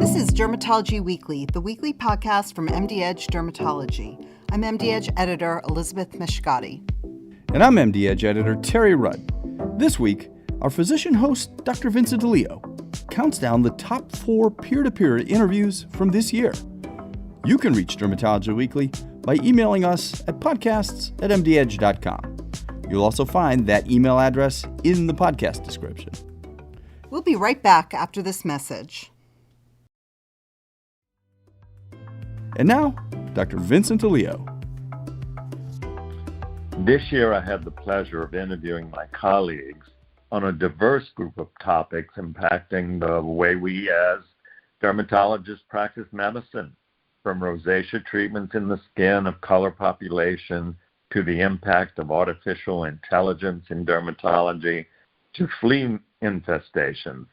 This is Dermatology Weekly, the weekly podcast from MD Edge Dermatology. I'm MD Edge editor Elizabeth Mishkati. And I'm MD Edge editor Terry Rudd. This week, our physician host, Dr. Vincent DeLeo, counts down the top 4 peer-to-peer interviews from this year. You can reach Dermatology Weekly by emailing us at podcasts@mdedge.com. You'll also find that email address in the podcast description. We'll be right back after this message. And now, Dr. Vincent DeLeo. This year I had the pleasure of interviewing my colleagues on a diverse group of topics impacting the way we as dermatologists practice medicine, from rosacea treatments in the skin of color population to the impact of artificial intelligence in dermatology to flea infestations.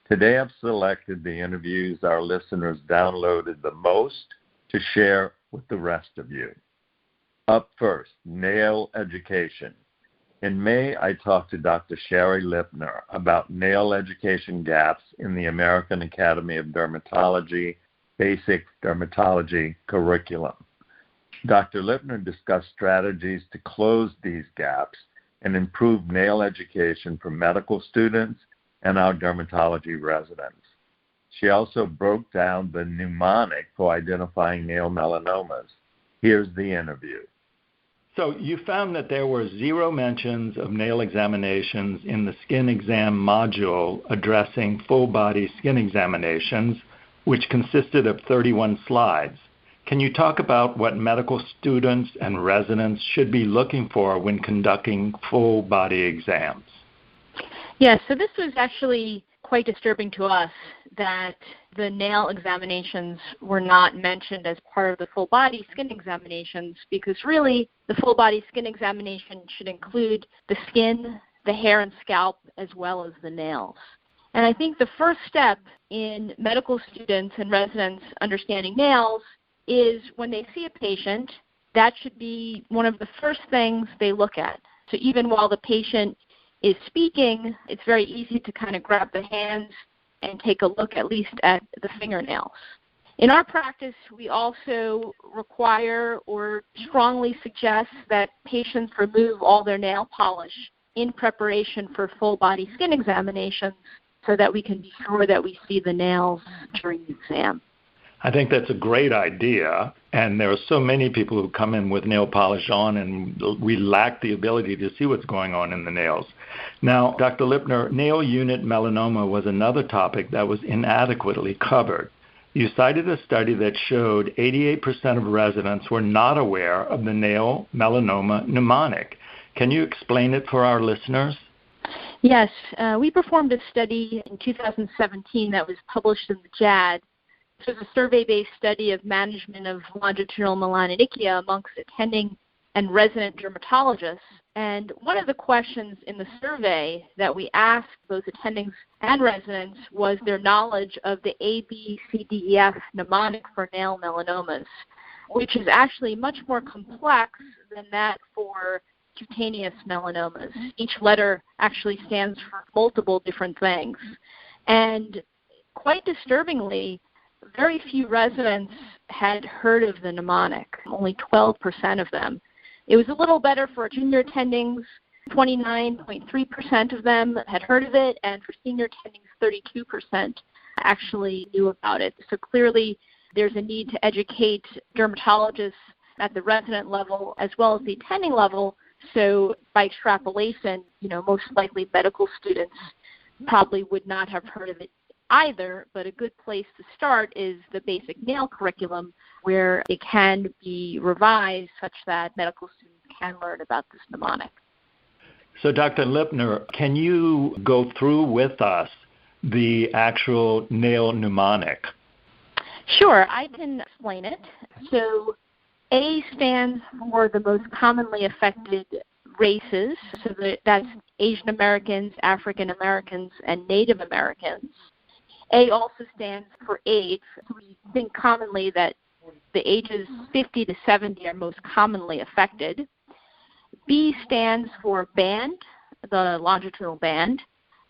Today I've selected the interviews our listeners downloaded the most to share with the rest of you. Up first, nail education. In May, I talked to Dr. Shari Lipner about nail education gaps in the American Academy of Dermatology basic dermatology curriculum. Dr. Lipner discussed strategies to close these gaps and improve nail education for medical students and our dermatology residents. She also broke down the mnemonic for identifying nail melanomas. Here's the interview. So you found that there were 0 mentions of nail examinations in the skin exam module addressing full-body skin examinations, which consisted of 31 slides. Can you talk about what medical students and residents should be looking for when conducting full-body exams? Yes, so this was actually quite disturbing to us that the nail examinations were not mentioned as part of the full body skin examinations, because really the full body skin examination should include the skin, the hair and scalp, as well as the nails. And I think the first step in medical students and residents understanding nails is when they see a patient, that should be one of the first things they look at. So even while the patient is speaking, it's very easy to kind of grab the hands and take a look at least at the fingernails. In our practice, we also require or strongly suggest that patients remove all their nail polish in preparation for full body skin examinations so that we can be sure that we see the nails during the exam. I think that's a great idea, and there are so many people who come in with nail polish on, and we lack the ability to see what's going on in the nails. Now, Dr. Lipner, nail unit melanoma was another topic that was inadequately covered. You cited a study that showed 88% of residents were not aware of the nail melanoma mnemonic. Can you explain it for our listeners? Yes, we performed a study in 2017 that was published in the JAD. This was a survey-based study of management of longitudinal melanonychia amongst attending and resident dermatologists. And one of the questions in the survey that we asked both attendings and residents was their knowledge of the ABCDEF mnemonic for nail melanomas, which is actually much more complex than that for cutaneous melanomas. Each letter actually stands for multiple different things. And quite disturbingly, very few residents had heard of the mnemonic, only 12% of them. It was a little better for junior attendings. 29.3% of them had heard of it, and for senior attendings, 32% actually knew about it. So clearly there's a need to educate dermatologists at the resident level as well as the attending level. So by extrapolation, most likely medical students probably would not have heard of it either, but a good place to start is the basic nail curriculum, where it can be revised such that medical students can learn about this mnemonic. So Dr. Lipner, can you go through with us the actual nail mnemonic? Sure, I can explain it. So A stands for the most commonly affected races, so that's Asian Americans, African Americans, and Native Americans. A also stands for age. So we think commonly that the ages 50 to 70 are most commonly affected. B stands for band, the longitudinal band,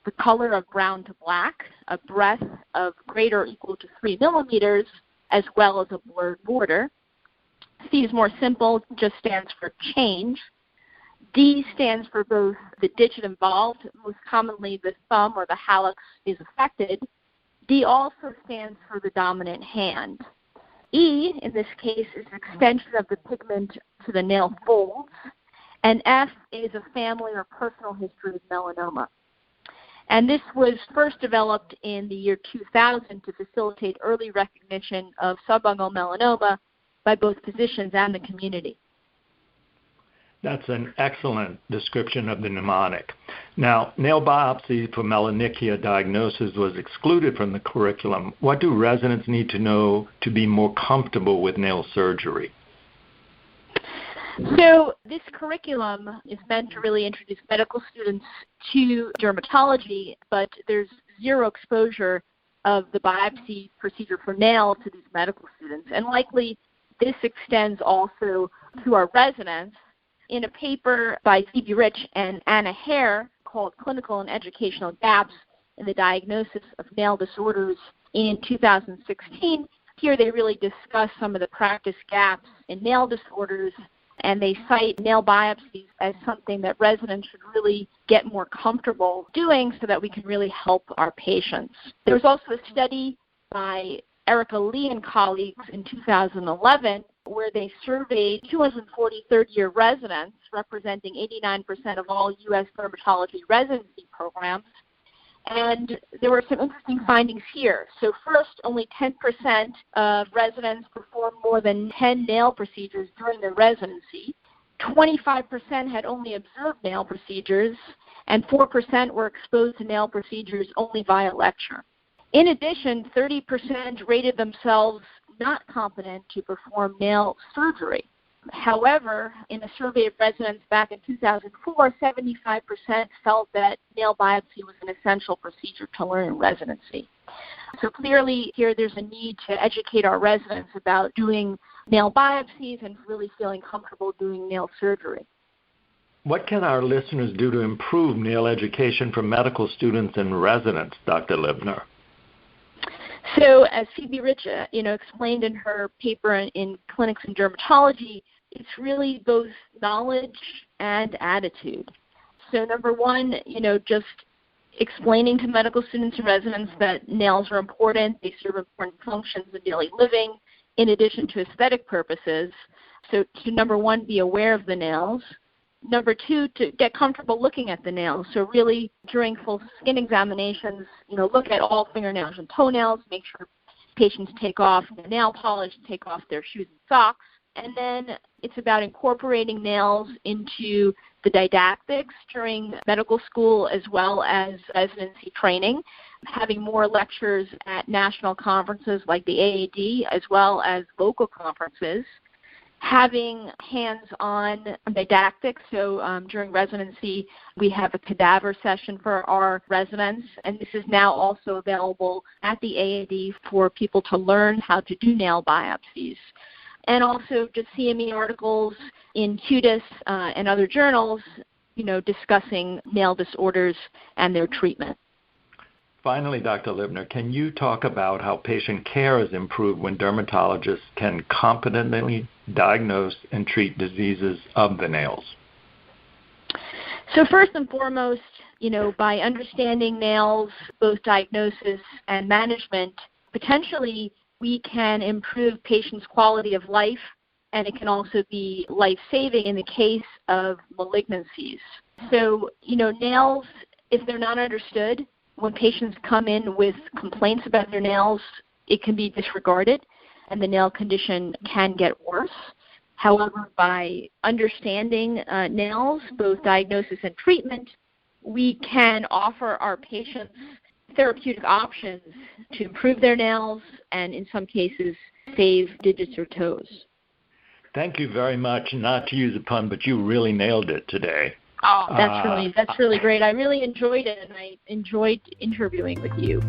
the color of brown to black, a breadth of greater or equal to 3 millimeters, as well as a blurred border. C is more simple, just stands for change. D stands for both the digit involved, most commonly the thumb or the hallux is affected. D also stands for the dominant hand. E, in this case, is an extension of the pigment to the nail folds. And F is a family or personal history of melanoma. And this was first developed in the year 2000 to facilitate early recognition of subungual melanoma by both physicians and the community. That's an excellent description of the mnemonic. Now, nail biopsy for melanoma diagnosis was excluded from the curriculum. What do residents need to know to be more comfortable with nail surgery? So this curriculum is meant to really introduce medical students to dermatology, but there's zero exposure of the biopsy procedure for nails to these medical students. And likely this extends also to our residents. In a paper by Phoebe Rich and Anna Hare called Clinical and Educational Gaps in the Diagnosis of Nail Disorders in 2016, here they really discuss some of the practice gaps in nail disorders, and they cite nail biopsies as something that residents should really get more comfortable doing so that we can really help our patients. There was also a study by Erica Lee and colleagues in 2011 where they surveyed 240 third-year residents representing 89% of all U.S. dermatology residency programs. And there were some interesting findings here. So first, only 10% of residents performed more than 10 nail procedures during their residency. 25% had only observed nail procedures, and 4% were exposed to nail procedures only via lecture. In addition, 30% rated themselves not competent to perform nail surgery. However, in a survey of residents back in 2004, 75% felt that nail biopsy was an essential procedure to learn in residency. So clearly here there's a need to educate our residents about doing nail biopsies and really feeling comfortable doing nail surgery. What can our listeners do to improve nail education for medical students and residents, Dr. Lipner? So as Phoebe Rich explained in her paper in Clinics in Dermatology, it's really both knowledge and attitude. So number one, just explaining to medical students and residents that nails are important. They serve important functions in daily living in addition to aesthetic purposes. So to number one, be aware of the nails. Number two, to get comfortable looking at the nails. So really, during full skin examinations, look at all fingernails and toenails. Make sure patients take off their nail polish, take off their shoes and socks. And then it's about incorporating nails into the didactics during medical school as well as residency training, having more lectures at national conferences like the AAD as well as local conferences. Having hands-on didactics, so during residency we have a cadaver session for our residents, and this is now also available at the AAD for people to learn how to do nail biopsies. And also just CME articles in Cutis and other journals, discussing nail disorders and their treatment. Finally, Dr. Lipner, can you talk about how patient care is improved when dermatologists can competently diagnose and treat diseases of the nails? So first and foremost, by understanding nails, both diagnosis and management, potentially we can improve patients' quality of life, and it can also be life-saving in the case of malignancies. So, nails, if they're not understood, when patients come in with complaints about their nails, it can be disregarded and the nail condition can get worse. However, by understanding nails, both diagnosis and treatment, we can offer our patients therapeutic options to improve their nails and in some cases save digits or toes. Thank you very much. Not to use a pun, but you really nailed it today. Oh, that's really great. I really enjoyed it, and I enjoyed interviewing with you.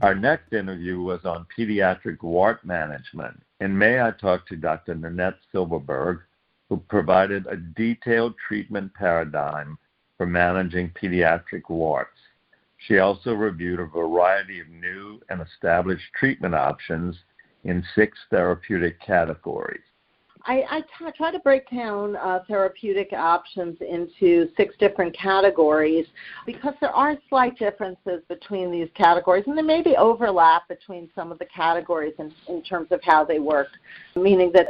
Our next interview was on pediatric wart management. In May, I talked to Dr. Nanette Silverberg, who provided a detailed treatment paradigm for managing pediatric warts. She also reviewed a variety of new and established treatment options in 6 therapeutic categories. I try to break down therapeutic options into 6 different categories because there are slight differences between these categories, and there may be overlap between some of the categories in terms of how they work, meaning that,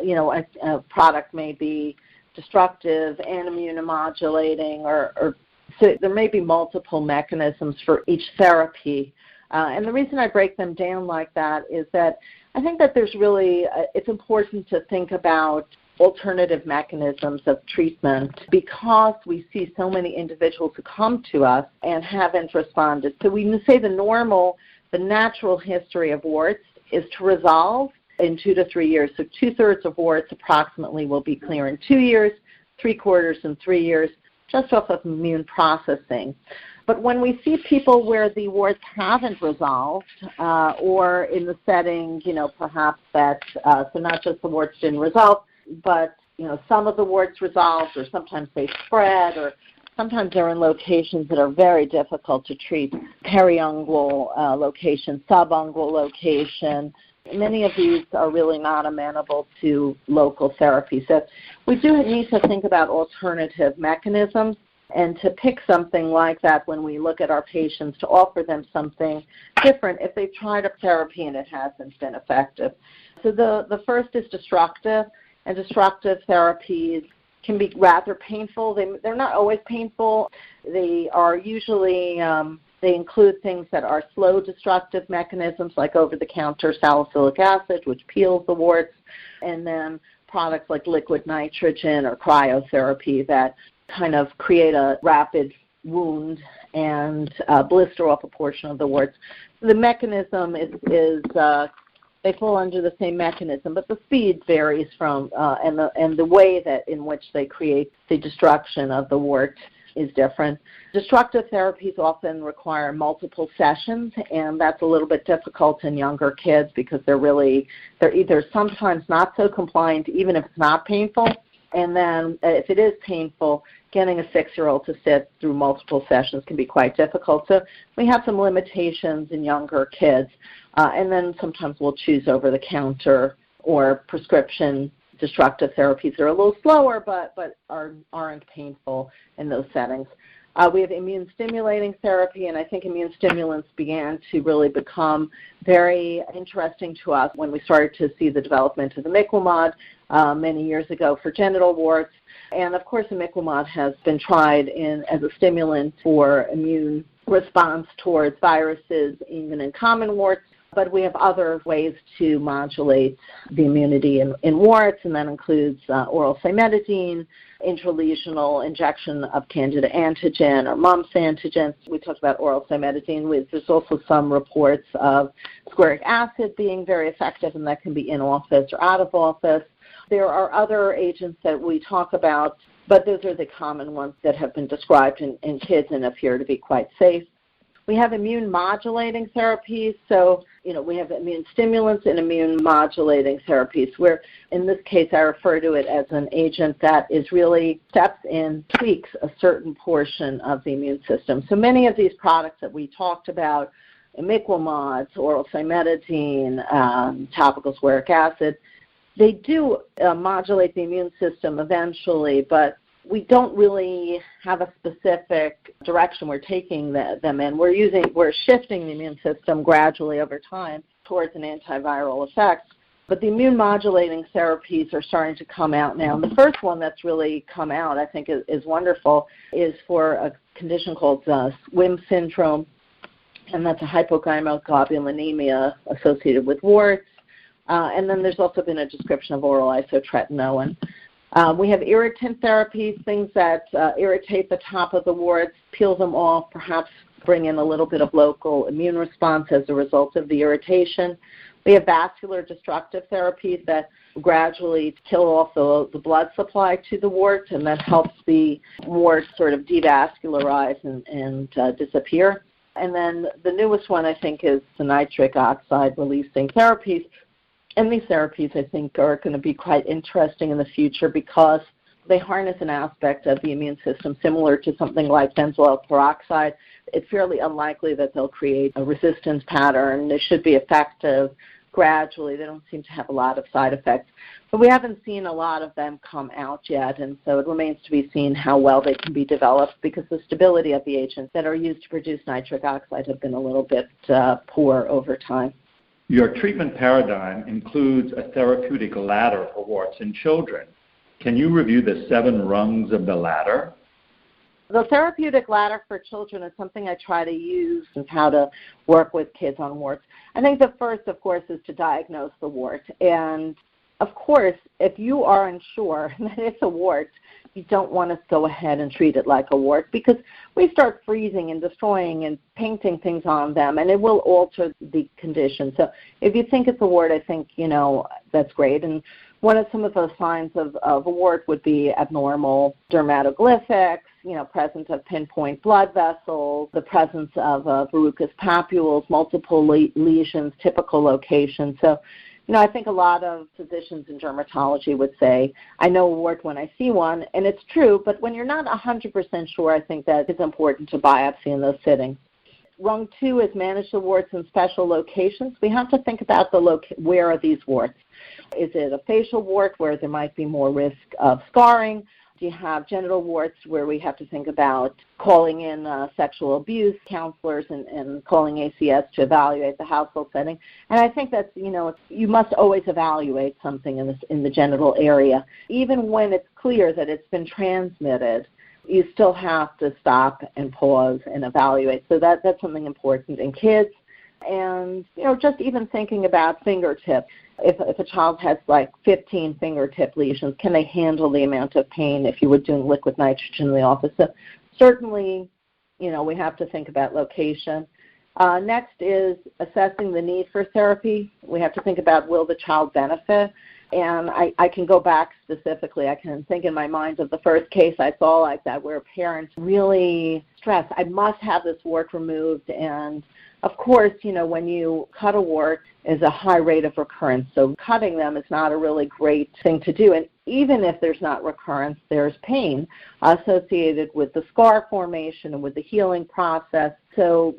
a product may be destructive and immunomodulating, or so there may be multiple mechanisms for each therapy. And the reason I break them down like that is that I think that it's important to think about alternative mechanisms of treatment because we see so many individuals who come to us and haven't responded. So we say the natural history of warts is to resolve in 2 to 3 years. So 2/3 of warts approximately will be clear in 2 years, 3/4 in 3 years, just off of immune processing. But when we see people where the warts haven't resolved, or in the setting, perhaps that, so not just the warts didn't resolve, but, some of the warts resolved, or sometimes they spread, or sometimes they're in locations that are very difficult to treat, periungual location, subungual location. Many of these are really not amenable to local therapy. So we do need to think about alternative mechanisms and to pick something like that when we look at our patients to offer them something different if they've tried a therapy and it hasn't been effective. So the first is destructive, and destructive therapies can be rather painful. They're not always painful. They are usually they include things that are slow destructive mechanisms like over-the-counter salicylic acid, which peels the warts, and then products like liquid nitrogen or cryotherapy that kind of create a rapid wound and blister off a portion of the warts. The mechanism is they fall under the same mechanism, but the speed varies from and the way that in which they create the destruction of the wart is different. Destructive therapies often require multiple sessions, and that's a little bit difficult in younger kids because they're either sometimes not so compliant, even if it's not painful, and then if it is painful, getting a 6-year-old to sit through multiple sessions can be quite difficult. So we have some limitations in younger kids, and then sometimes we'll choose over-the-counter or prescription destructive therapies. They're a little slower, but aren't painful in those settings. We have immune-stimulating therapy, and I think immune stimulants began to really become very interesting to us when we started to see the development of the imiquimod many years ago for genital warts. And, of course, imiquimod has been tried as a stimulant for immune response towards viruses, even in common warts. But we have other ways to modulate the immunity in warts, and that includes oral cimetidine, intralesional injection of candida antigen or mumps antigen. We talked about oral cimetidine. There's also some reports of ascorbic acid being very effective, and that can be in office or out of office. There are other agents that we talk about, but those are the common ones that have been described in kids and appear to be quite safe. We have immune modulating therapies, so we have immune stimulants and immune modulating therapies, where in this case I refer to it as an agent that is really steps in, tweaks a certain portion of the immune system. So many of these products that we talked about, imiquimods, oral cimetidine, topical ascorbic acid, they do modulate the immune system eventually, but we don't really have a specific direction we're taking them in. We're shifting the immune system gradually over time towards an antiviral effect. But the immune modulating therapies are starting to come out now. And the first one that's really come out, I think, is wonderful, is for a condition called WHIM syndrome, and that's a hypogammaglobulinemia associated with warts. And then there's also been a description of oral isotretinoin. We have irritant therapies, things that irritate the top of the warts, peel them off, perhaps bring in a little bit of local immune response as a result of the irritation. We have vascular destructive therapies that gradually kill off the blood supply to the wart, and that helps the wart sort of devascularize and disappear. And then the newest one, I think, is the nitric oxide releasing therapies. And these therapies, I think, are going to be quite interesting in the future because they harness an aspect of the immune system similar to something like benzoyl peroxide, it's fairly unlikely that they'll create a resistance pattern. They should be effective gradually. They don't seem to have a lot of side effects. But we haven't seen a lot of them come out yet, and so it remains to be seen how well they can be developed because the stability of the agents that are used to produce nitric oxide have been a little bit poor over time. Your treatment paradigm includes a therapeutic ladder for warts in children. Can you review the 7 rungs of the ladder? The therapeutic ladder for children is something I try to use in how to work with kids on warts. I think the first, of course, is to diagnose the wart. And, of course, if you are unsure that it's a wart, you don't want to go ahead and treat it like a wart because we start freezing and destroying and painting things on them, and it will alter the condition. So if you think it's a wart, I think, that's great. And some of the signs of a wart would be abnormal dermatoglyphics, presence of pinpoint blood vessels, the presence of verrucous papules, multiple lesions, typical locations. So, I think a lot of physicians in dermatology would say, I know a wart when I see one, and it's true, but when you're not 100% sure, I think that it's important to biopsy in those sittings. Rung 2 is manage the warts in special locations. We have to think about where are these warts. Is it a facial wart where there might be more risk of scarring? Do you have genital warts where we have to think about calling in sexual abuse counselors and calling ACS to evaluate the household setting? And I think that's, you must always evaluate something in the genital area. Even when it's clear that it's been transmitted, you still have to stop and pause and evaluate. So that's something important in kids. And, just even thinking about fingertips. If a child has like 15 fingertip lesions, can they handle the amount of pain if you were doing liquid nitrogen in the office? So certainly, we have to think about location. Next is assessing the need for therapy. We have to think about, will the child benefit? And I can go back specifically. I can think in my mind of the first case I saw like that where parents really stressed, I must have this wart removed. And of course, when you cut a wart, is a high rate of recurrence. So cutting them is not a really great thing to do. And even if there's not recurrence, there's pain associated with the scar formation and with the healing process. So,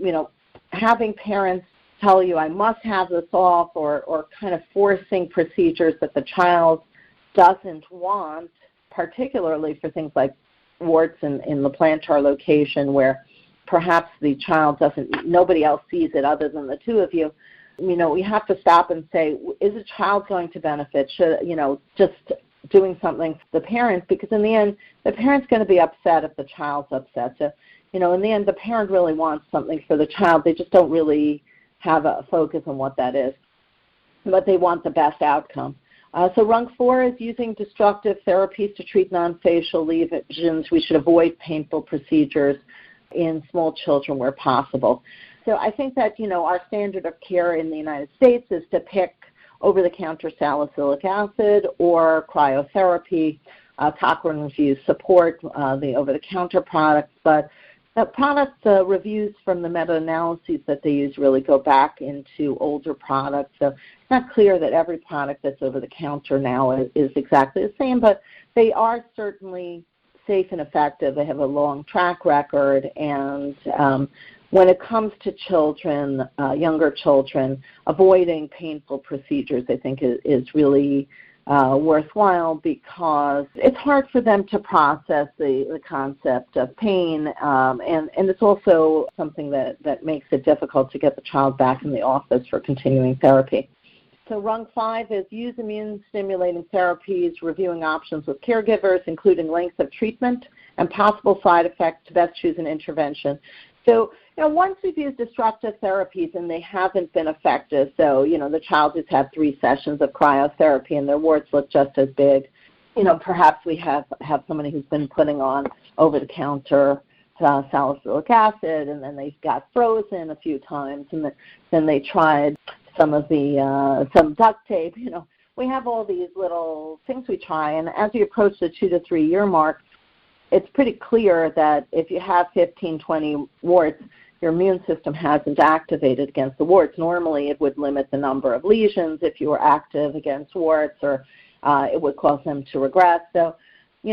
having parents tell you I must have this off or kind of forcing procedures that the child doesn't want, particularly for things like warts in the plantar location where perhaps the child nobody else sees it other than the two of you. We have to stop and say, is a child going to benefit? Should, just doing something for the parents, because in the end, the parent's going to be upset if the child's upset. So, in the end, the parent really wants something for the child. They just don't really have a focus on what that is, but they want the best outcome. So rung 4 is using destructive therapies to treat non-facial lesions. We should avoid painful procedures in small children where possible. So I think that, our standard of care in the United States is to pick over-the-counter salicylic acid or cryotherapy. Cochrane reviews support the over-the-counter products, but the product reviews from the meta-analyses that they use really go back into older products. So it's not clear that every product that's over-the-counter now is exactly the same, but they are certainly safe and effective. They have a long track record, and when it comes to children, younger children, avoiding painful procedures, I think, is really worthwhile because it's hard for them to process the concept of pain, and it's also something that makes it difficult to get the child back in the office for continuing therapy. So rung 5 is use immune-stimulating therapies, reviewing options with caregivers, including length of treatment and possible side effects to best choose an intervention. So, once we've used destructive therapies and they haven't been effective, so, the child has had 3 sessions of cryotherapy and their warts look just as big, perhaps we have somebody who's been putting on over-the-counter salicylic acid, and then they got frozen a few times, and then they tried some duct tape. We have all these little things we try, and as we approach the 2 to 3 year mark, it's pretty clear that if you have 15, 20 warts, your immune system hasn't activated against the warts. Normally, it would limit the number of lesions if you were active against warts, or it would cause them to regress. So,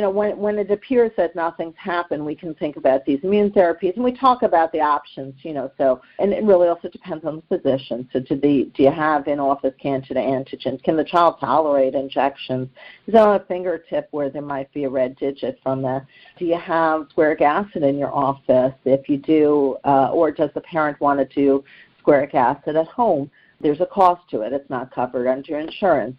when it appears that nothing's happened, we can think about these immune therapies, and we talk about the options, so, and it really also depends on the physician. So do you have in-office Candida antigens? Can the child tolerate injections? Is it on a fingertip where there might be a red digit from that? Do you have squaric acid in your office? If you do, or does the parent want to do squaric acid at home? There's a cost to it. It's not covered under insurance.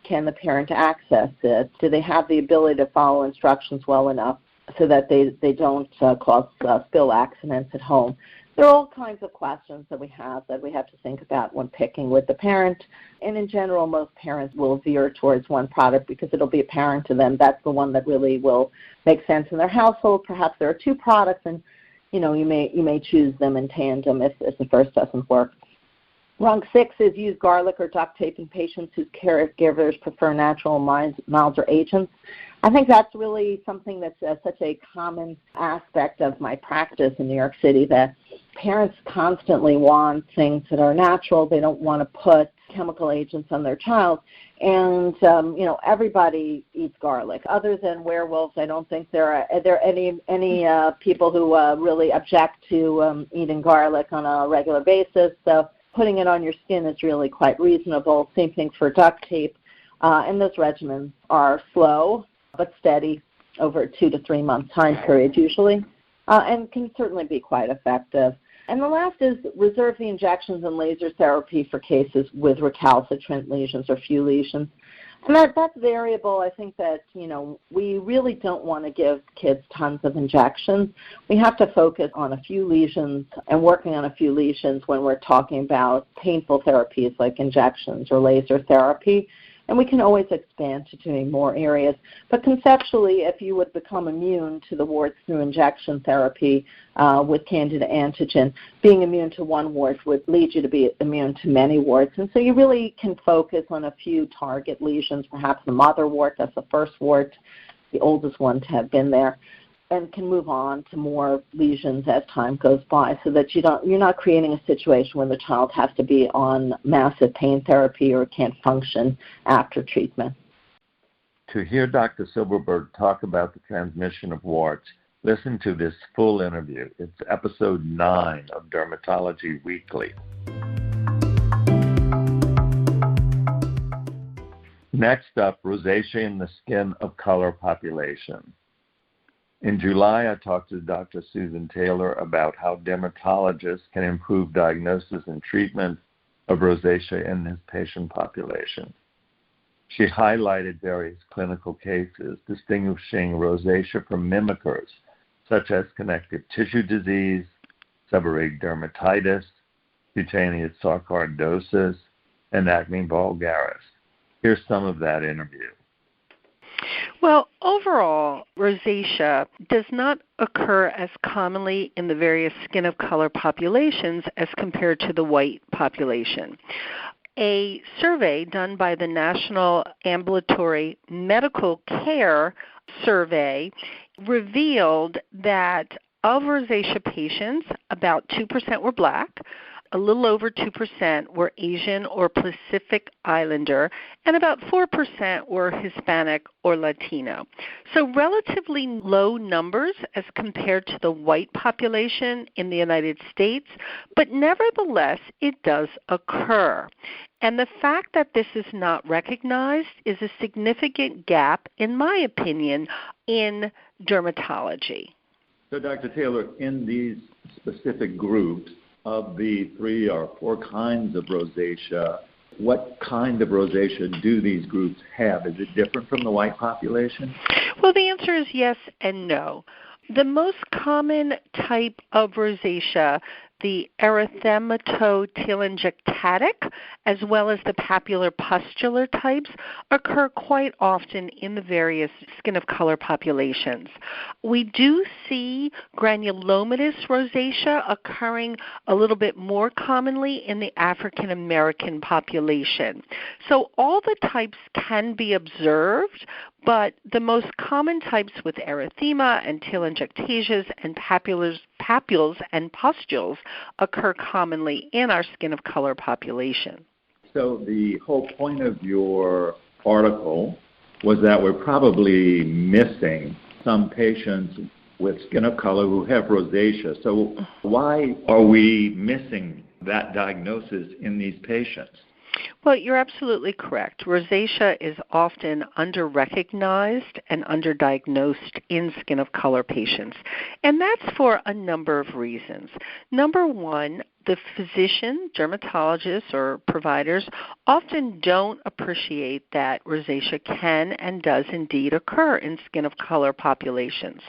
Can the parent access it? Do they have the ability to follow instructions well enough so that they don't cause spill accidents at home? There are all kinds of questions that we have to think about when picking with the parent. And in general, most parents will veer towards one product because it'll be apparent to them that's the one that really will make sense in their household. Perhaps there are two products, and you may choose them in tandem if the first doesn't work. Rung 6 is use garlic or duct tape in patients whose caregivers prefer natural milder agents. I think that's really something that's such a common aspect of my practice in New York City, that parents constantly want things that are natural. They don't want to put chemical agents on their child. And, everybody eats garlic. Other than werewolves, I don't think there are any people who really object to eating garlic on a regular basis. So putting it on your skin is really quite reasonable. Same thing for duct tape. And those regimens are slow but steady over a 2 to 3 month time period usually, and can certainly be quite effective. And the last is reserve the injections and laser therapy for cases with recalcitrant lesions or few lesions. And that's variable. I think that, we really don't want to give kids tons of injections. We have to focus on a few lesions and working on a few lesions when we're talking about painful therapies like injections or laser therapy. And we can always expand to doing more areas. But conceptually, if you would become immune to the warts through injection therapy with Candida antigen, being immune to one wart would lead you to be immune to many warts. And so you really can focus on a few target lesions, perhaps the mother wart, that's the first wart, the oldest one to have been there, and can move on to more lesions as time goes by, so that you're not creating a situation when the child has to be on massive pain therapy or can't function after treatment. To hear Dr. Silverberg talk about the transmission of warts, listen to this full interview. It's episode 9 of Dermatology Weekly. Next up, rosacea in the skin of color population. In July, I talked to Dr. Susan Taylor about how dermatologists can improve diagnosis and treatment of rosacea in this patient population. She highlighted various clinical cases distinguishing rosacea from mimickers, such as connective tissue disease, seborrheic dermatitis, cutaneous sarcoidosis, and acne vulgaris. Here's some of that interview. Well, overall, rosacea does not occur as commonly in the various skin of color populations as compared to the white population. A survey done by the National Ambulatory Medical Care Survey revealed that of rosacea patients, about 2% were black, a little over 2% were Asian or Pacific Islander, and about 4% were Hispanic or Latino. So relatively low numbers as compared to the white population in the United States, but nevertheless, it does occur. And the fact that this is not recognized is a significant gap, in my opinion, in dermatology. So, Dr. Taylor, in these specific groups, of the 3 or 4 kinds of rosacea, what kind of rosacea do these groups have? Is it different from the white population? Well, the answer is yes and no. The most common type of rosacea, the erythematotelangiectatic, as well as the papular-pustular types, occur quite often in the various skin of color populations. We do see granulomatous rosacea occurring a little bit more commonly in the African American population. So all the types can be observed, but the most common types with erythema and telangiectasias and papules and pustules occur commonly in our skin of color population. So the whole point of your article was that we're probably missing some patients with skin of color who have rosacea. So why are we missing that diagnosis in these patients? Well, you're absolutely correct. Rosacea is often under-recognized and underdiagnosed in skin of color patients, and that's for a number of reasons. Number one, the physician, dermatologists, or providers often don't appreciate that rosacea can and does indeed occur in skin of color populations.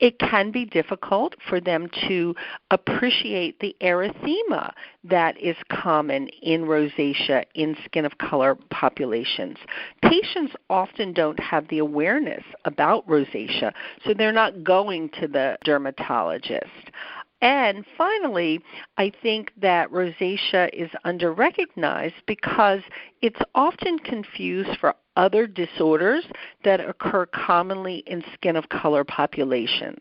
It can be difficult for them to appreciate the erythema that is common in rosacea in skin of color populations. Patients often don't have the awareness about rosacea, so they're not going to the dermatologist. And finally, I think that rosacea is under-recognized because it's often confused for other disorders that occur commonly in skin of color populations.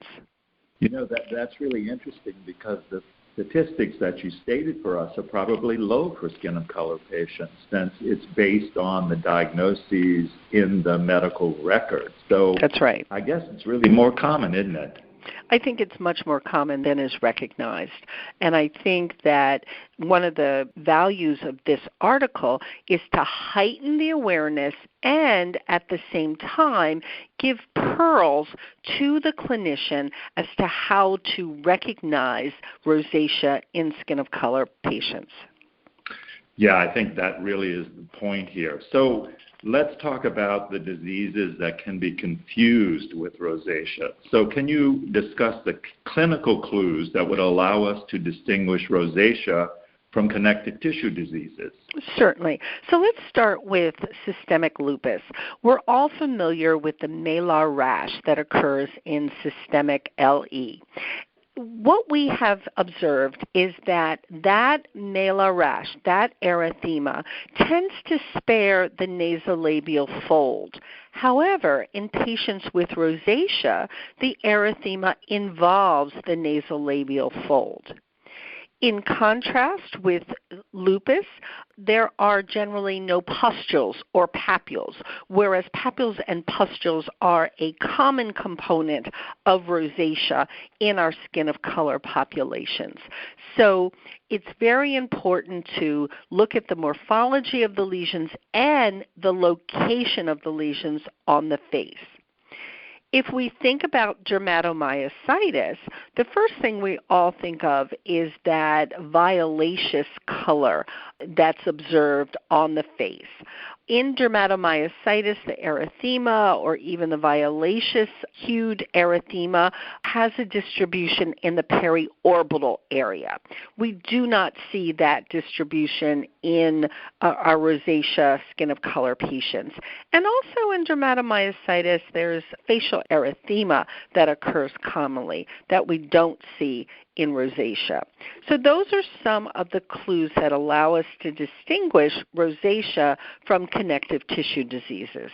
You know, that's really interesting because the statistics that you stated for us are probably low for skin of color patients since it's based on the diagnoses in the medical record. So that's right. I guess it's really more common, isn't it? I think it's much more common than is recognized. And I think that one of the values of this article is to heighten the awareness and at the same time give pearls to the clinician as to how to recognize rosacea in skin of color patients. Yeah, I think that really is the point here. So let's talk about the diseases that can be confused with rosacea. So can you discuss the clinical clues that would allow us to distinguish rosacea from connective tissue diseases? Certainly. So let's start with systemic lupus. We're all familiar with the malar rash that occurs in systemic LE. What we have observed is that malar rash, that erythema, tends to spare the nasolabial fold. However, in patients with rosacea, the erythema involves the nasolabial fold. In contrast with lupus, there are generally no pustules or papules, whereas papules and pustules are a common component of rosacea in our skin of color populations. So it's very important to look at the morphology of the lesions and the location of the lesions on the face. If we think about dermatomyositis, the first thing we all think of is that violaceous color that's observed on the face. In dermatomyositis, the erythema or even the violaceous hued erythema has a distribution in the periorbital area. We do not see that distribution in our rosacea skin of color patients. And also in dermatomyositis, there's facial erythema that occurs commonly that we don't see in rosacea. So those are some of the clues that allow us to distinguish rosacea from connective tissue diseases.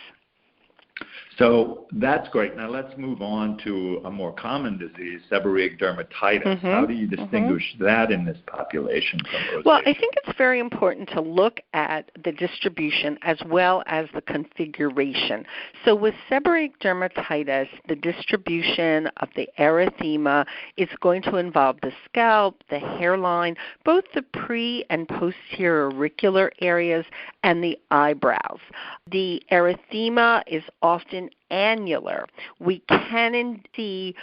So that's great. Now let's move on to a more common disease, seborrheic dermatitis. How do you distinguish that in this population from rosacea? Well, I think it's very important to look at the distribution as well as the configuration. So with seborrheic dermatitis, the distribution of the erythema is going to involve the scalp, the hairline, both the pre- and posterior auricular areas, and the eyebrows. The erythema is often annular. We can see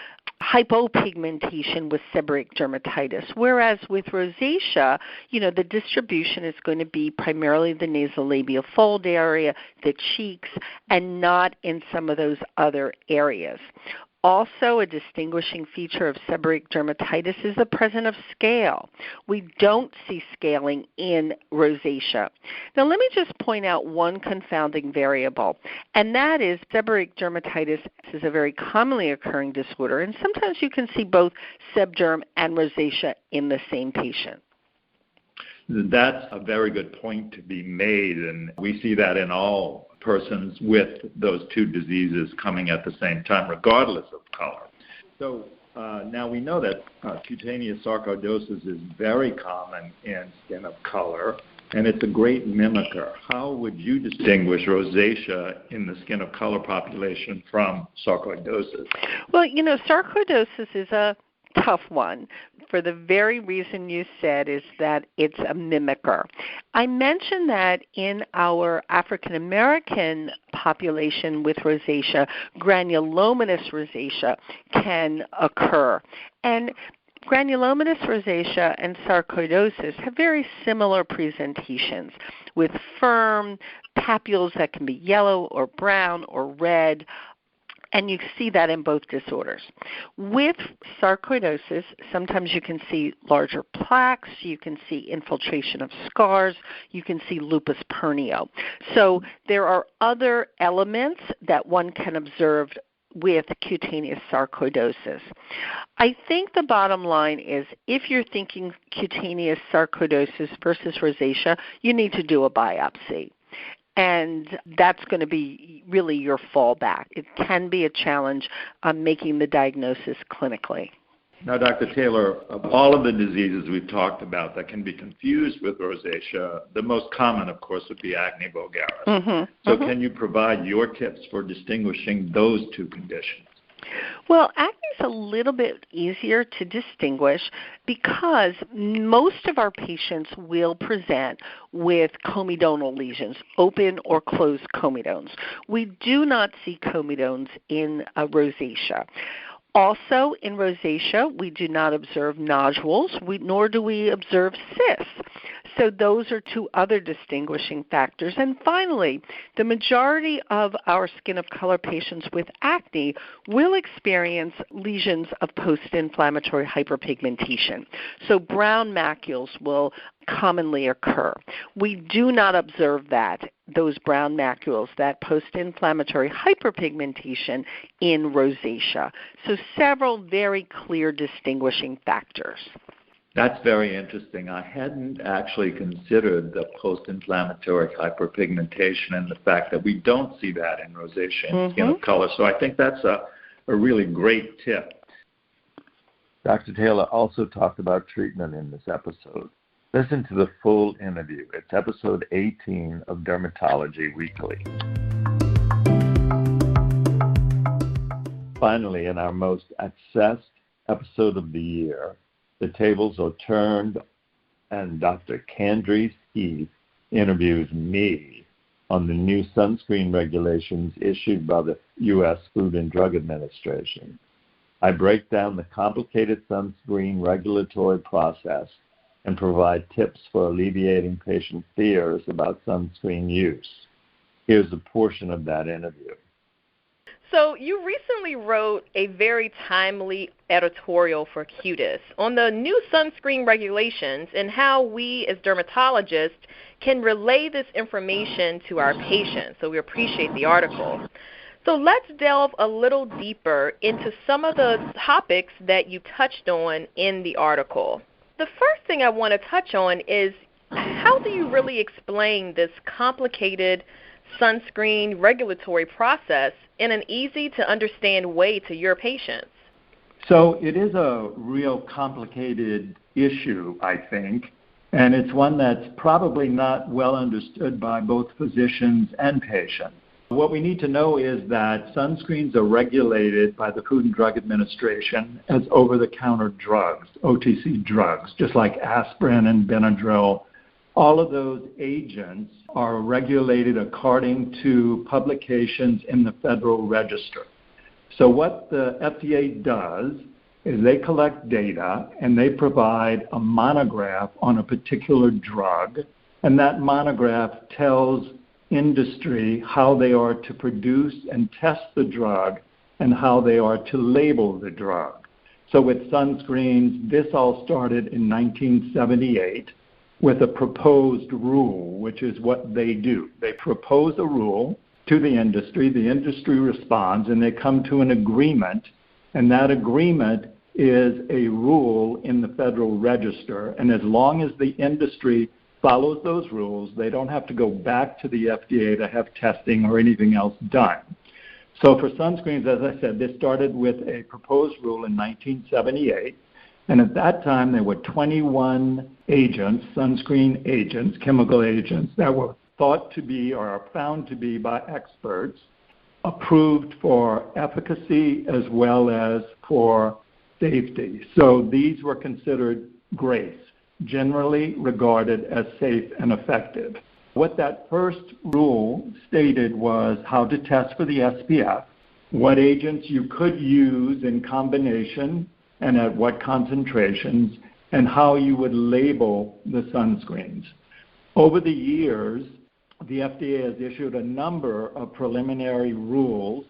hypopigmentation with seborrheic dermatitis, whereas with rosacea, the distribution is going to be primarily the nasolabial fold area, the cheeks, and not in some of those other areas. Also, a distinguishing feature of seborrheic dermatitis is the presence of scale. We don't see scaling in rosacea. Now, let me just point out one confounding variable, and that is seborrheic dermatitis is a very commonly occurring disorder, and sometimes you can see both sebderm and rosacea in the same patient. That's a very good point to be made, and we see that in all persons with those two diseases coming at the same time, regardless of color. So now we know that cutaneous sarcoidosis is very common in skin of color. and it's a great mimicker. How would you distinguish rosacea in the skin of color population from sarcoidosis? Well, sarcoidosis is a tough one for the very reason you said, is that it's a mimicker. I mentioned that in our African American population with rosacea, granulomatous rosacea can occur. And granulomatous rosacea and sarcoidosis have very similar presentations with firm papules that can be yellow or brown or red, and you see that in both disorders. With sarcoidosis, sometimes you can see larger plaques, you can see infiltration of scars, you can see lupus pernio. So there are other elements that one can observe with cutaneous sarcoidosis. I think the bottom line is, if you're thinking cutaneous sarcoidosis versus rosacea, you need to do a biopsy. And that's going to be really your fallback. It can be a challenge on making the diagnosis clinically. Now, Dr. Taylor, of all of the diseases we've talked about that can be confused with rosacea, the most common, of course, would be acne vulgaris. Can you provide your tips for distinguishing those two conditions? Well, acne is a little bit easier to distinguish because most of our patients will present with comedonal lesions, open or closed comedones. We do not see comedones in rosacea. Also, in rosacea, we do not observe nodules, nor do we observe cysts. So those are two other distinguishing factors. And finally, the majority of our skin of color patients with acne will experience lesions of post-inflammatory hyperpigmentation. So brown macules will commonly occur. We do not observe those brown macules, that post-inflammatory hyperpigmentation in rosacea. So several very clear distinguishing factors. That's very interesting. I hadn't actually considered the post-inflammatory hyperpigmentation and the fact that we don't see that in rosacea and skin of color. So I think that's a really great tip. Dr. Taylor also talked about treatment in this episode. Listen to the full interview. It's episode 18 of Dermatology Weekly. Finally, in our most accessed episode of the year, the tables are turned and Dr. Candrice Heath interviews me on the new sunscreen regulations issued by the U.S. Food and Drug Administration. I break down the complicated sunscreen regulatory process and provide tips for alleviating patient fears about sunscreen use. Here's a portion of that interview. So you recently wrote a very timely editorial for Cutis on the new sunscreen regulations and how we as dermatologists can relay this information to our patients. So we appreciate the article. So let's delve a little deeper into some of the topics that you touched on in the article. The first thing I want to touch on is, how do you really explain this complicated sunscreen regulatory process in an easy-to-understand way to your patients? So it is a real complicated issue, I think, and it's one that's probably not well understood by both physicians and patients. What we need to know is that sunscreens are regulated by the Food and Drug Administration as over-the-counter drugs, OTC drugs, just like aspirin and Benadryl. All of those agents are regulated according to publications in the Federal Register. So what the FDA does is they collect data and they provide a monograph on a particular drug, and that monograph tells industry how they are to produce and test the drug and how they are to label the drug. So with sunscreens, this all started in 1978 with a proposed rule, which is what they do. They propose a rule to the industry responds, and they come to an agreement, and that agreement is a rule in the Federal Register, and as long as the industry follows those rules, they don't have to go back to the FDA to have testing or anything else done. So for sunscreens, as I said, this started with a proposed rule in 1978, and at that time there were 21 agents, sunscreen agents, chemical agents that were thought to be or are found to be by experts approved for efficacy as well as for safety. So these were considered GRACE, generally regarded as safe and effective. What that first rule stated was how to test for the SPF, what agents you could use in combination and at what concentrations, and how you would label the sunscreens. Over the years, the FDA has issued a number of preliminary rules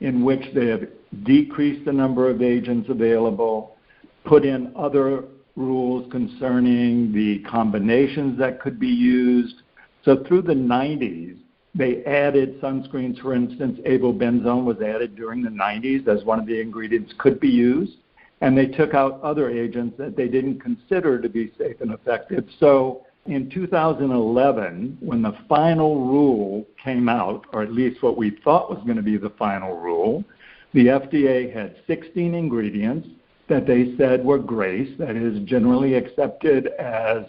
in which they have decreased the number of agents available, put in other rules concerning the combinations that could be used. So through the 90s, they added sunscreens. For instance, avobenzone was added during the 90s as one of the ingredients could be used. And they took out other agents that they didn't consider to be safe and effective. So in 2011, when the final rule came out, or at least what we thought was going to be the final rule, the FDA had 16 ingredients that they said were GRACE, that is generally accepted as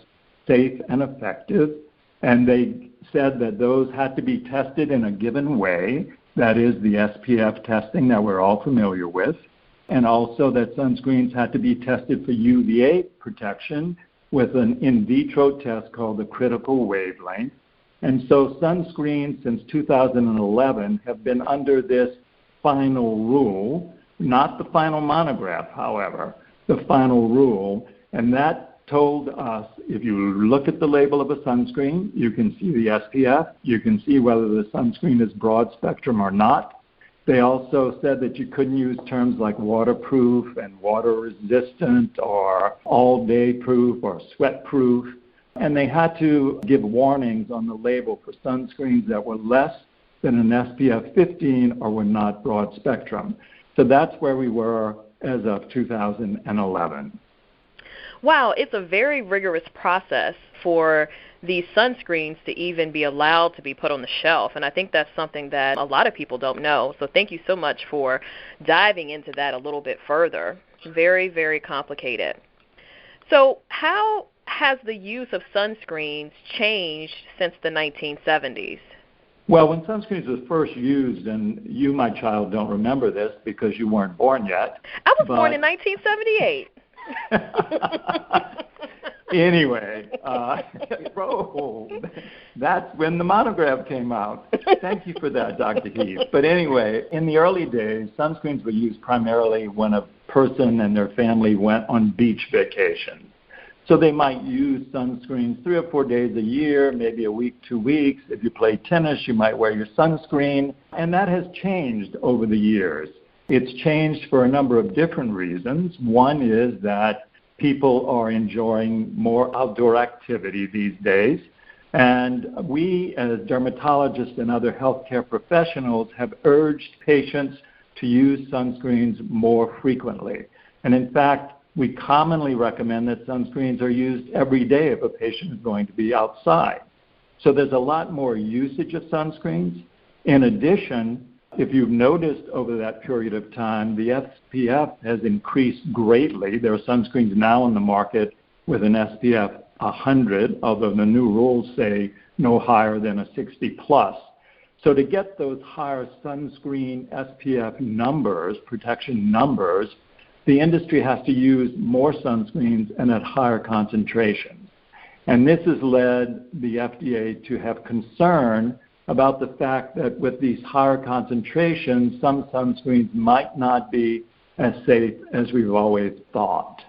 safe and effective. And they said that those had to be tested in a given way, that is the SPF testing that we're all familiar with, and also that sunscreens had to be tested for UVA protection with an in vitro test called the critical wavelength. And so sunscreens since 2011 have been under this final rule, not the final monograph, however, the final rule, and that told us if you look at the label of a sunscreen, you can see the SPF, you can see whether the sunscreen is broad spectrum or not. They also said that you couldn't use terms like waterproof and water resistant or all-day proof or sweat proof. And they had to give warnings on the label for sunscreens that were less than an SPF 15 or were not broad spectrum. So that's where we were as of 2011. Wow, it's a very rigorous process for these sunscreens to even be allowed to be put on the shelf, and I think that's something that a lot of people don't know. So thank you so much for diving into that a little bit further. Very, very complicated. So how has the use of sunscreens changed since the 1970s? Well, when sunscreens was first used, and you, my child, don't remember this because you weren't born yet. I was born in 1978. Anyway, that's when the monograph came out. Thank you for that, Dr. Heath. But anyway, in the early days, sunscreens were used primarily when a person and their family went on beach vacation. So they might use sunscreens 3 or 4 days a year, maybe a week, 2 weeks. If you play tennis, you might wear your sunscreen. And that has changed over the years. It's changed for a number of different reasons. One is that people are enjoying more outdoor activity these days. And we, as dermatologists and other healthcare professionals, have urged patients to use sunscreens more frequently. And in fact, we commonly recommend that sunscreens are used every day if a patient is going to be outside. So there's a lot more usage of sunscreens. In addition, if you've noticed over that period of time, the SPF has increased greatly. There are sunscreens now on the market with an SPF 100, although the new rules say no higher than a 60 plus. So to get those higher sunscreen SPF numbers, protection numbers, the industry has to use more sunscreens and at higher concentrations. And this has led the FDA to have concern about the fact that with these higher concentrations, some sunscreens might not be as safe as we've always thought.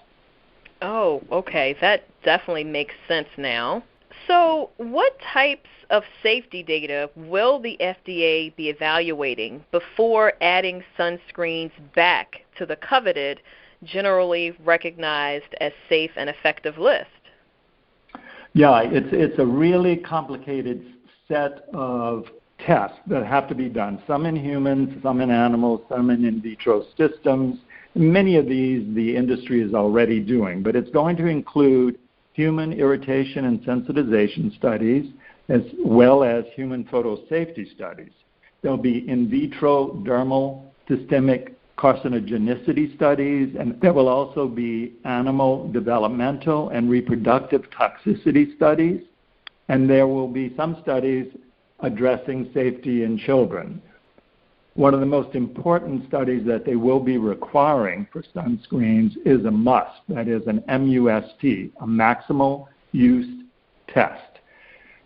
Oh, okay. That definitely makes sense now. So what types of safety data will the FDA be evaluating before adding sunscreens back to the coveted, generally recognized as safe and effective list? Yeah, it's a really complicated set of tests that have to be done, some in humans, some in animals, some in vitro systems. Many of these the industry is already doing, but it's going to include human irritation and sensitization studies as well as human photo safety studies. There'll be in vitro dermal systemic carcinogenicity studies, and there will also be animal developmental and reproductive toxicity studies, and there will be some studies addressing safety in children. One of the most important studies that they will be requiring for sunscreens is a MUST, that is an MUST, a maximal use test.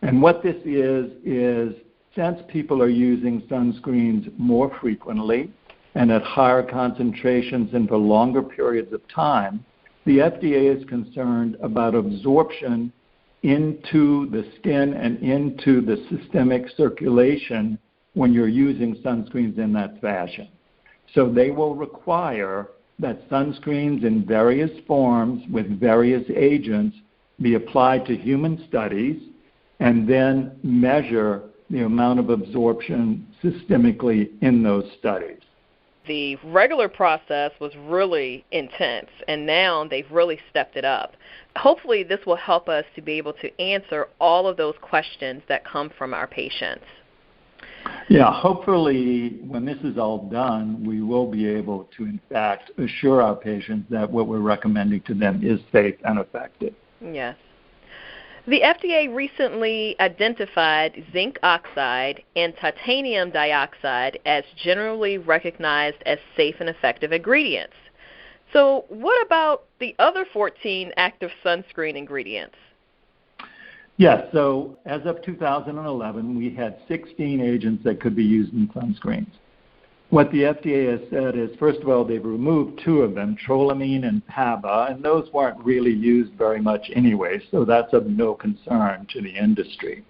And what this is since people are using sunscreens more frequently and at higher concentrations and for longer periods of time, the FDA is concerned about absorption into the skin and into the systemic circulation when you're using sunscreens in that fashion. So they will require that sunscreens in various forms with various agents be applied to human studies and then measure the amount of absorption systemically in those studies. The regular process was really intense, and now they've really stepped it up. Hopefully this will help us to be able to answer all of those questions that come from our patients. Yeah, hopefully when this is all done, we will be able to, in fact, assure our patients that what we're recommending to them is safe and effective. Yes. The FDA recently identified zinc oxide and titanium dioxide as generally recognized as safe and effective ingredients. So what about the other 14 active sunscreen ingredients? Yes, so as of 2011, we had 16 agents that could be used in sunscreens. What the FDA has said is, first of all, they've removed 2 of them, trolamine and PABA, and those weren't really used very much anyway, so that's of no concern to the industry.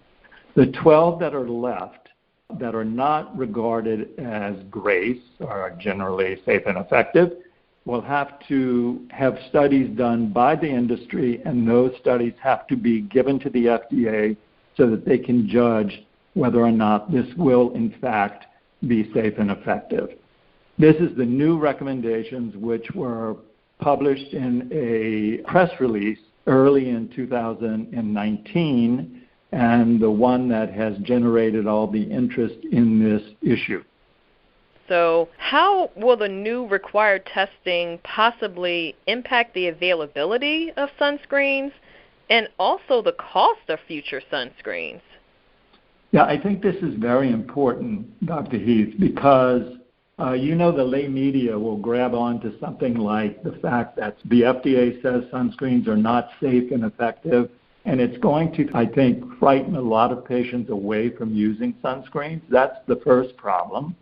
The 12 that are left that are not regarded as GRACE, or are generally safe and effective, will have to have studies done by the industry, and those studies have to be given to the FDA so that they can judge whether or not this will, in fact, be safe and effective. This is the new recommendations which were published in a press release early in 2019, and the one that has generated all the interest in this issue. So how will the new required testing possibly impact the availability of sunscreens and also the cost of future sunscreens? Yeah, I think this is very important, Dr. Heath, because the lay media will grab onto something like the fact that the FDA says sunscreens are not safe and effective, and it's going to, I think, frighten a lot of patients away from using sunscreens. That's the first problem.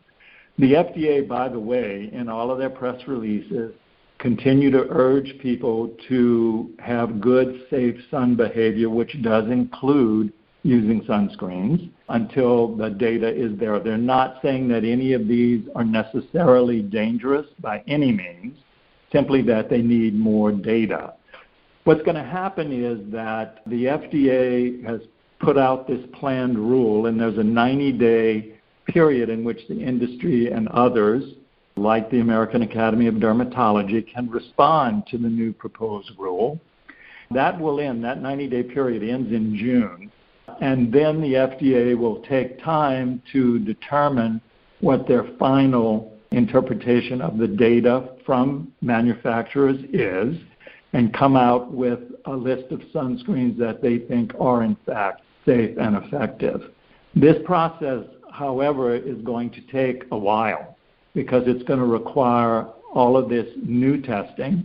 The FDA, by the way, in all of their press releases, continue to urge people to have good, safe sun behavior, which does include using sunscreens until the data is there. They're not saying that any of these are necessarily dangerous by any means, simply that they need more data. What's going to happen is that the FDA has put out this planned rule, and there's a 90-day period in which the industry and others, like the American Academy of Dermatology, can respond to the new proposed rule. That will end, that 90-day period ends in June. And then the FDA will take time to determine what their final interpretation of the data from manufacturers is and come out with a list of sunscreens that they think are, in fact, safe and effective. This process, however, is going to take a while because it's going to require all of this new testing,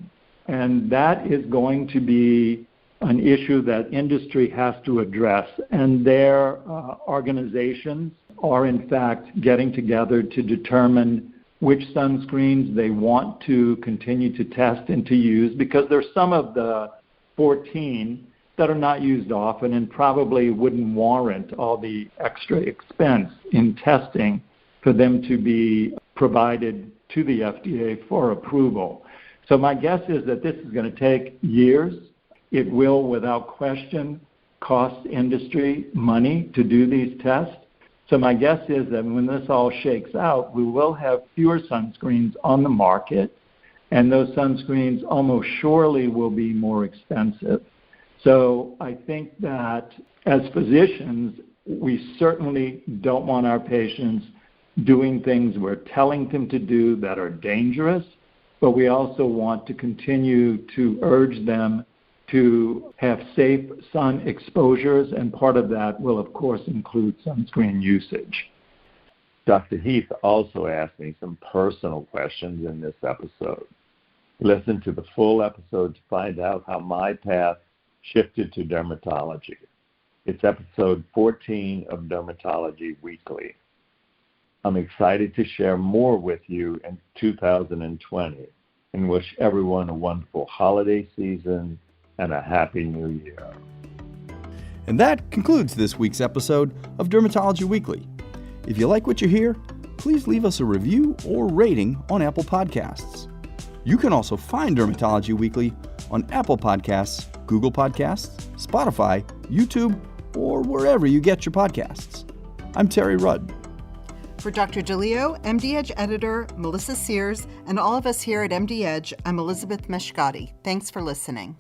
and that is going to be an issue that industry has to address, and their organizations are in fact getting together to determine which sunscreens they want to continue to test and to use, because there's some of the 14 that are not used often and probably wouldn't warrant all the extra expense in testing for them to be provided to the FDA for approval. So my guess is that this is going to take years. It will, without question, cost industry money to do these tests. So my guess is that when this all shakes out, we will have fewer sunscreens on the market, and those sunscreens almost surely will be more expensive. So I think that as physicians, we certainly don't want our patients doing things we're telling them to do that are dangerous, but we also want to continue to urge them to have safe sun exposures, and part of that will, of course, include sunscreen usage. Dr. Heath also asked me some personal questions in this episode. Listen to the full episode to find out how my path shifted to dermatology. It's episode 14 of Dermatology Weekly. I'm excited to share more with you in 2020 and wish everyone a wonderful holiday season and a happy new year. And that concludes this week's episode of Dermatology Weekly. If you like what you hear, please leave us a review or rating on Apple Podcasts. You can also find Dermatology Weekly on Apple Podcasts, Google Podcasts, Spotify, YouTube, or wherever you get your podcasts. I'm Terry Rudd. For Dr. DeLeo, MD Edge editor, Melissa Sears, and all of us here at MD Edge, I'm Elizabeth Meshkati. Thanks for listening.